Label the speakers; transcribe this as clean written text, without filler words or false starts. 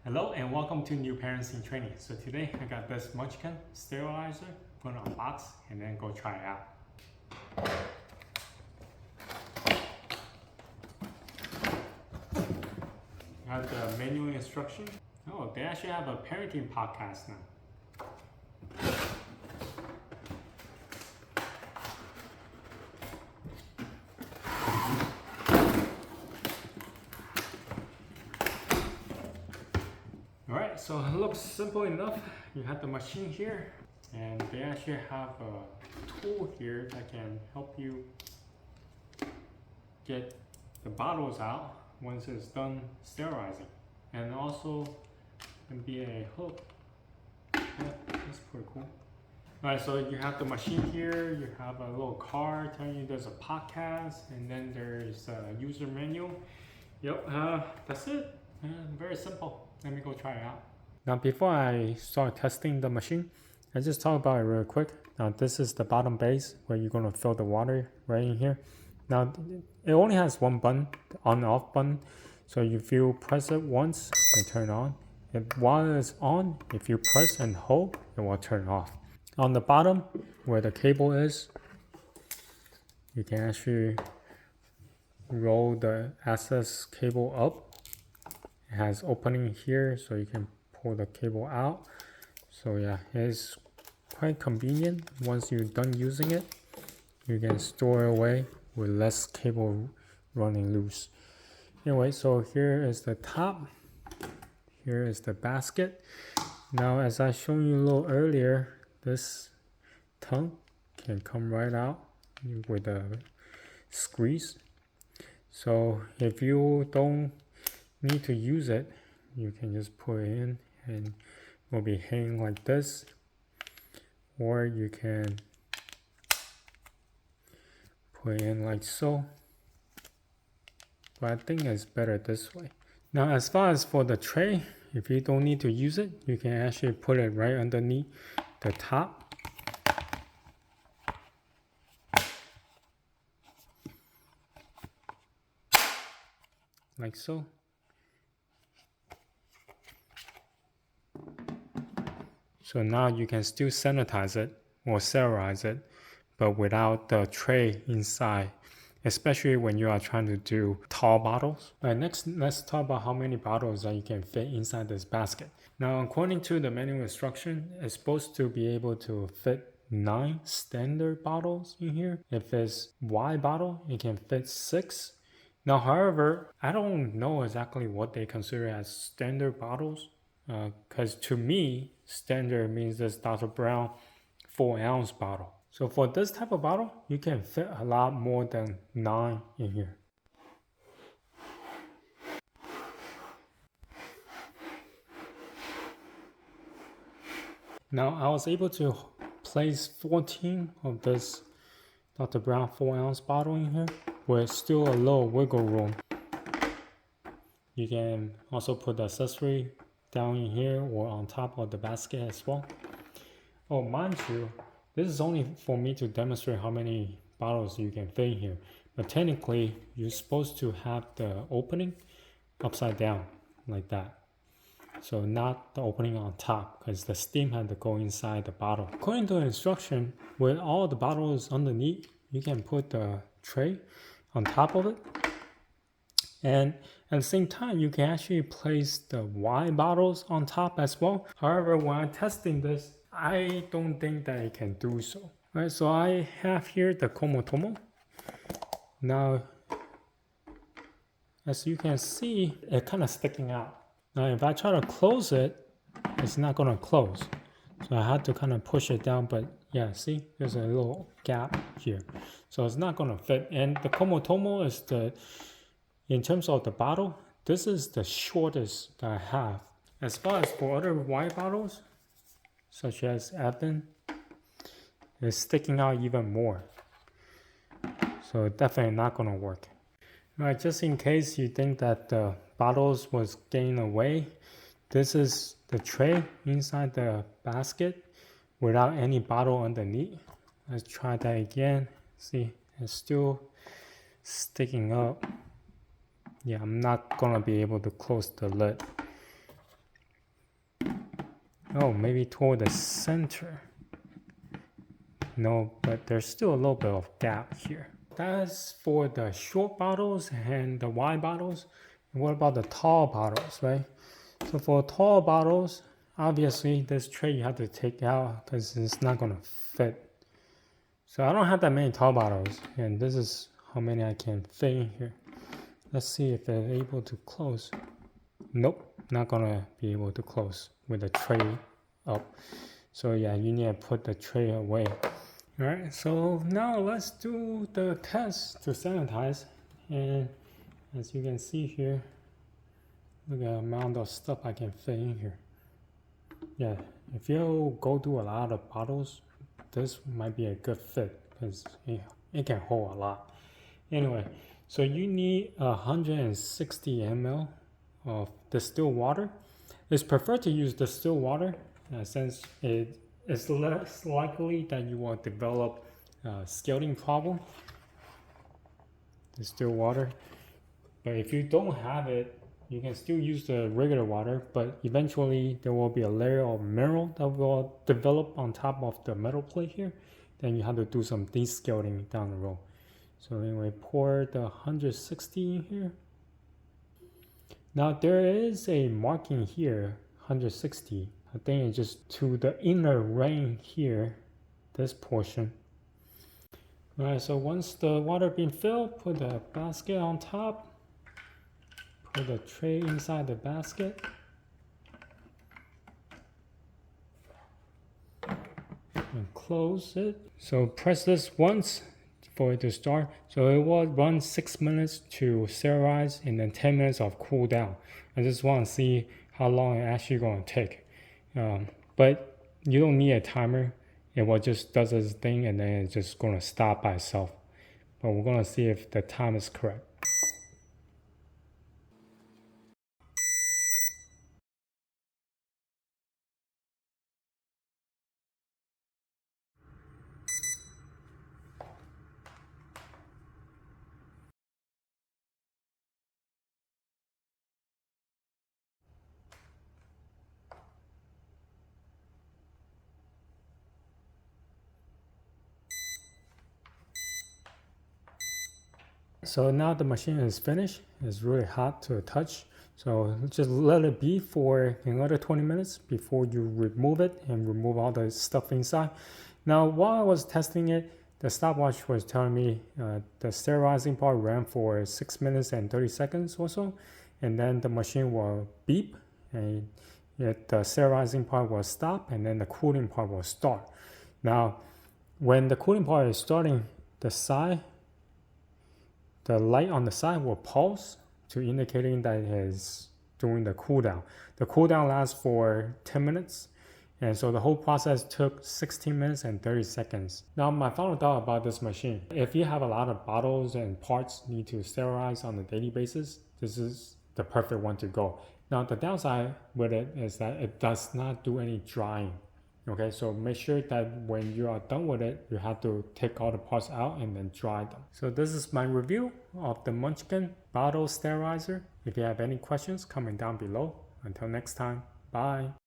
Speaker 1: Hello and welcome to New Parents in Training. So today I got this Munchkin sterilizer. I'm going to unbox and then go try it out. I have the manual instruction. Oh, they actually have a parenting podcast now. Alright, so it looks simple enough. You have the machine here, and they actually have a tool here that can help you get the bottles out once it's done sterilizing. And also can be a hook. Yeah, that's pretty cool. Alright, so you have the machine here, you have a little card telling you there's a podcast, and then there's a user manual. Yep, that's it. Very simple. Let me go try it out. Now before I start testing the machine, I just talk about it real quick. Now this is the bottom base where you're going to fill the water right in here. Now it only has one button, the on and off button. So if you press it once, it turn on. While it's on, if you press and hold, it will turn off. On the bottom where the cable is, you can actually roll the access cable up. It has opening here so you can pull the cable out. So yeah, it's quite convenient. Once you're done using it, you can store it away with less cable running loose. Anyway, so here is the top. Here is the basket. Now, as I showed you a little earlier, this tongue can come right out with a squeeze. So if you don't need to use it, you can just put it in and it will be hanging like this, or you can put it in like so, but I think it's better this way. Now as far as for the tray, if you don't need to use it, you can actually put it right underneath the top. Like so. So now you can still sanitize it or sterilize it, but without the tray inside, especially when you are trying to do tall bottles. Alright, next let's talk about how many bottles that you can fit inside this basket. Now according to the manual instruction, it's supposed to be able to fit 9 standard bottles in here. If it's wide bottle, it can fit 6. Now however, I don't know exactly what they consider as standard bottles. Because to me, standard means this Dr. Brown 4-ounce bottle. So for this type of bottle, you can fit a lot more than 9 in here. Now I was able to place 14 of this Dr. Brown 4-ounce bottle in here with still a little wiggle room. You can also put the accessory down in here or on top of the basket as well. Oh, mind you, this is only for me to demonstrate how many bottles you can fit in here. But technically, you're supposed to have the opening upside down like that. So not the opening on top, because the steam had to go inside the bottle. According to the instruction, with all the bottles underneath, you can put the tray on top of it. And at the same time, you can actually place the wine bottles on top as well. However, when I'm testing this, I don't think that it can do so. All right, so I have here the Komotomo. Now, as you can see, it's kind of sticking out. Now, if I try to close it, it's not going to close. So I had to kind of push it down, but yeah, see, there's a little gap here. So it's not going to fit. And the Komotomo is in terms of the bottle, this is the shortest that I have. As far as for other wine bottles, such as Evan, it's sticking out even more. So definitely not gonna work. Alright, just in case you think that the bottles was getting away, this is the tray inside the basket without any bottle underneath. Let's try that again. See, it's still sticking up. Yeah, I'm not gonna be able to close the lid. Oh, maybe toward the center. No, but there's still a little bit of gap here. That's for the short bottles and the wide bottles. What about the tall bottles, right? So for tall bottles, obviously this tray you have to take out because it's not gonna fit. So I don't have that many tall bottles, and this is how many I can fit in here. Let's see if they're able to close. Nope, not gonna be able to close with the tray up. So yeah, you need to put the tray away. All right, so now let's do the test to sanitize. And as you can see here, look at the amount of stuff I can fit in here. Yeah, if you go through a lot of bottles, this might be a good fit because it can hold a lot. Anyway, so you need 160 ml of distilled water. It's preferred to use distilled water since it is less likely that you will develop a scalding problem. Distilled water. But if you don't have it, you can still use the regular water, but eventually there will be a layer of mineral that will develop on top of the metal plate here. Then you have to do some descalding down the road. So anyway, pour the 160 in here. Now there is a marking here, 160. I think it's just to the inner ring here, this portion. Alright, so once the water been filled, put the basket on top. Put the tray inside the basket. And close it. So press this once for it to start. So it will run 6 minutes to sterilize and then 10 minutes of cool down. I just want to see how long it actually going to take. But you don't need a timer. It will just does its thing and then it's just going to stop by itself. But we're going to see if the time is correct. So now the machine is finished. It's really hot to the touch. So just let it be for another 20 minutes before you remove it and remove all the stuff inside. Now while I was testing it, the stopwatch was telling me the sterilizing part ran for 6 minutes and 30 seconds or so. And then the machine will beep and the sterilizing part will stop and then the cooling part will start. Now when the cooling part is starting, the light on the side will pulse to indicating that it is doing the cool down. The cool down lasts for 10 minutes. And so the whole process took 16 minutes and 30 seconds. Now my final thought about this machine. If you have a lot of bottles and parts need to sterilize on a daily basis, this is the perfect one to go. Now the downside with it is that it does not do any drying. Okay, so make sure that when you are done with it, you have to take all the parts out and then dry them. So this is my review of the Munchkin bottle sterilizer. If you have any questions, comment down below. Until next time, bye.